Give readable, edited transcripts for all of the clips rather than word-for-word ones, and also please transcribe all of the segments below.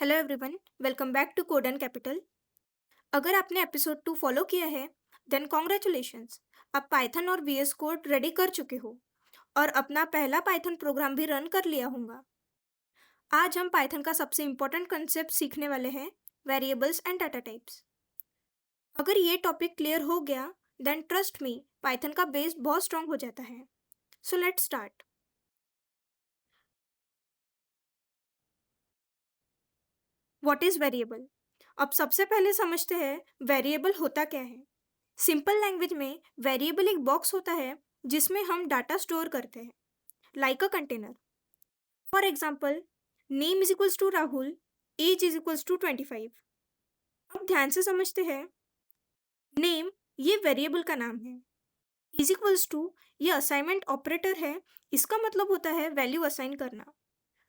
Hello everyone, welcome back to Code and Capital. अगर आपने episode 2 follow किया है देन कॉन्ग्रेचुलेशंस। आप पाइथन और वीएस कोड रेडी कर चुके हो और अपना पहला पाइथन प्रोग्राम भी रन कर लिया होगा। आज हम पाइथन का सबसे इम्पोर्टेंट कंसेप्ट सीखने वाले हैं, वेरिएबल्स एंड डाटा टाइप्स। अगर ये टॉपिक क्लियर हो गया देन ट्रस्ट मी, पाइथन का बेस बहुत स्ट्रांग हो जाता है। So let's start. What is variable? अब सबसे पहले समझते हैं वेरिएबल होता क्या है। सिंपल लैंग्वेज में वेरिएबल एक बॉक्स होता है जिसमें हम डाटा स्टोर करते हैं, like a container. For example, name is equals to Rahul, age is equals to 25। अब ध्यान से समझते हैं, नेम ये वेरिएबल का नाम है, इज इक्वल्स टू ये असाइनमेंट ऑपरेटर है, इसका मतलब होता है वैल्यू असाइन करना।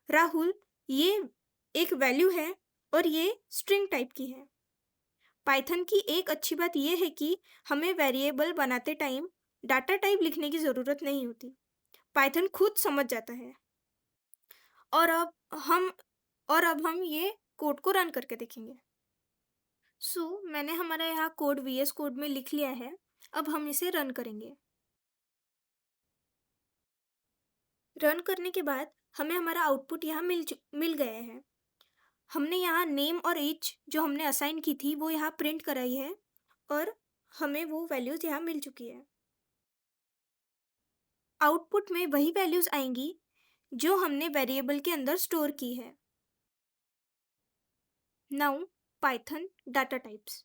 राहुल ये एक वैल्यू है और ये स्ट्रिंग टाइप की है। पाइथन की एक अच्छी बात यह है कि हमें वेरिएबल बनाते टाइम डाटा टाइप लिखने की ज़रूरत नहीं होती, पाइथन खुद समझ जाता है। और अब हम ये कोड को रन करके देखेंगे। मैंने हमारा यहाँ कोड वीएस कोड में लिख लिया है। अब हम इसे रन करेंगे। रन करने के बाद हमें हमारा आउटपुट यहाँ मिल गया है। हमने यहाँ नेम और एज जो हमने असाइन की थी वो यहाँ प्रिंट कराई है और हमें वो वैल्यूज़ यहाँ मिल चुकी है। आउटपुट में वही वैल्यूज़ आएंगी जो हमने वेरिएबल के अंदर स्टोर की है। Now Python data types.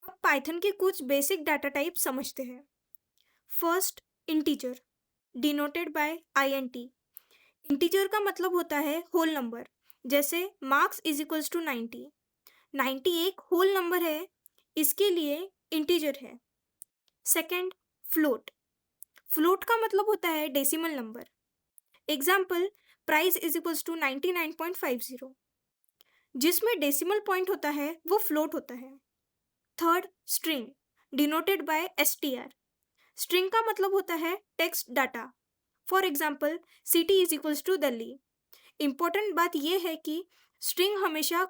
अब पाइथन के कुछ बेसिक डाटा टाइप समझते हैं। First, integer denoted by INT। Integer का मतलब होता है होल नंबर, जैसे मार्क्स इज इक्वल्स टू 90। 90 एक होल नंबर है, इसके लिए इंटीजर है। Second, float. फ्लोट का मतलब होता है decimal number. Example, price is equals to 99.50। जिसमें डेसिमल पॉइंट होता है वो फ्लोट होता है। Third, string denoted by STR। String का मतलब होता है text data. For example, city is equals to Delhi. Important बात यह है कि स्ट्रिंग हमेशा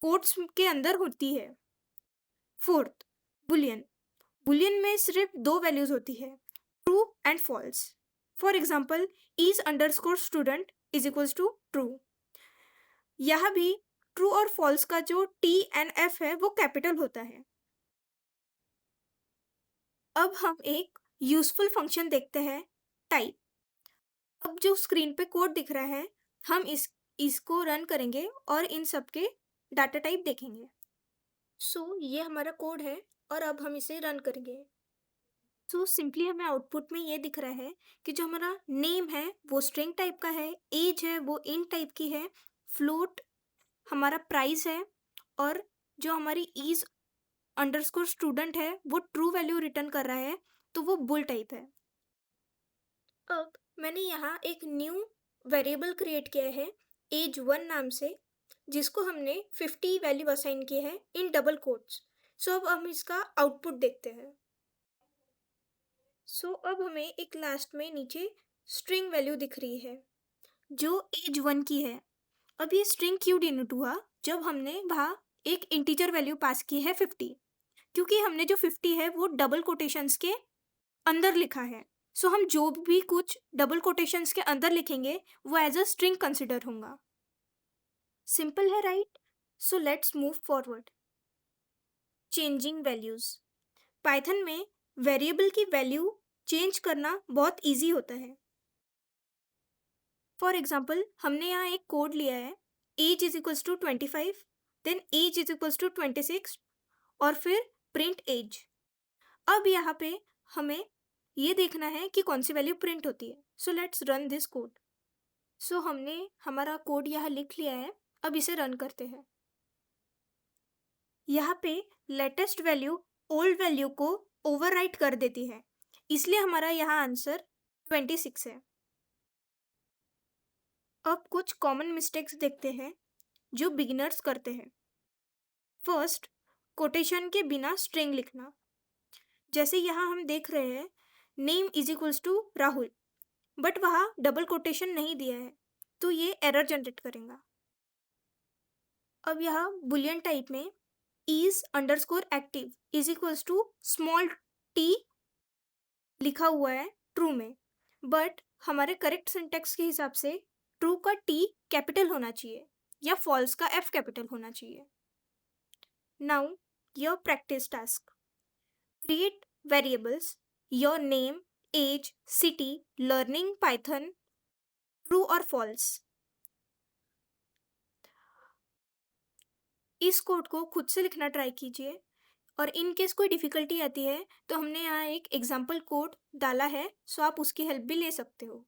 कोट्स के अंदर होती है। Fourth, Boolean. बुलियन में सिर्फ दो वैल्यूज होती है, true and false. For example, is underscore student is equals to true. यह भी ट्रू और फॉल्स का जो T एंड F है वो कैपिटल होता है। अब हम एक यूजफुल फंक्शन देखते हैं, टाइप। अब जो स्क्रीन पे कोड दिख रहा है, हम इसको रन करेंगे और इन सब के डाटा टाइप देखेंगे। ये हमारा कोड है और अब हम इसे रन करेंगे। सिंपली हमें आउटपुट में ये दिख रहा है कि जो हमारा नेम है वो स्ट्रिंग टाइप का है, एज है वो इंट टाइप की है, फ्लोट हमारा प्राइस है और जो हमारी इज अंडरस्कोर स्टूडेंट है वो ट्रू वैल्यू रिटर्न कर रहा है, तो वो बुल टाइप है। अब मैंने यहाँ एक न्यू वेरिएबल क्रिएट किया है age1 नाम से, जिसको हमने 50 वैल्यू असाइन की है इन डबल कोट्स। अब हम इसका आउटपुट देखते हैं। अब हमें एक लास्ट में नीचे स्ट्रिंग वैल्यू दिख रही है जो age1 की है। अब ये स्ट्रिंग क्यों डिनोट हुआ? जब हमने वहाँ एक इंटीजर वैल्यू पास की है 50, क्योंकि हमने जो 50 है वो डबल कोटेशंस के अंदर लिखा है। हम जो भी कुछ डबल कोटेशंस के अंदर लिखेंगे वो एज अ स्ट्रिंग कंसिडर होगा। सिंपल है, right? Let's move forward. Changing values. Python में वेरिएबल की वैल्यू चेंज करना बहुत इजी होता है। फॉर एग्जाम्पल, हमने यहाँ एक कोड लिया है, age is equals to 25, then age is equals to 26 और फिर प्रिंट एज। अब यहाँ पे हमें ये देखना है कि कौन सी वैल्यू प्रिंट होती है। Let's run this code. हमने हमारा कोड यहाँ लिख लिया है, अब इसे रन करते हैं। यहाँ पे लेटेस्ट वैल्यू ओल्ड वैल्यू को ओवरराइट कर देती है, इसलिए हमारा यहाँ आंसर 26 है। अब कुछ कॉमन मिस्टेक्स देखते हैं जो बिगिनर्स करते हैं। फर्स्ट, कोटेशन के बिना स्ट्रिंग लिखना। जैसे यहाँ हम देख रहे हैं name is equals to Rahul, but वहाँ डबल कोटेशन नहीं दिया है, तो ये एरर जनरेट करेगा। अब यहाँ बुलियन टाइप में is underscore active is equals to small t लिखा हुआ है ट्रू में, बट हमारे करेक्ट सिंटेक्स के हिसाब से ट्रू का t कैपिटल होना चाहिए या फॉल्स का f कैपिटल होना चाहिए. Now your practice task. Create variables, your name, age, city, learning Python, true or false. इस कोड को खुद से लिखना ट्राई कीजिए, और इन केस कोई डिफ़िकल्टी आती है तो हमने यहाँ एक एग्जाम्पल कोड डाला है, सो आप उसकी हेल्प भी ले सकते हो.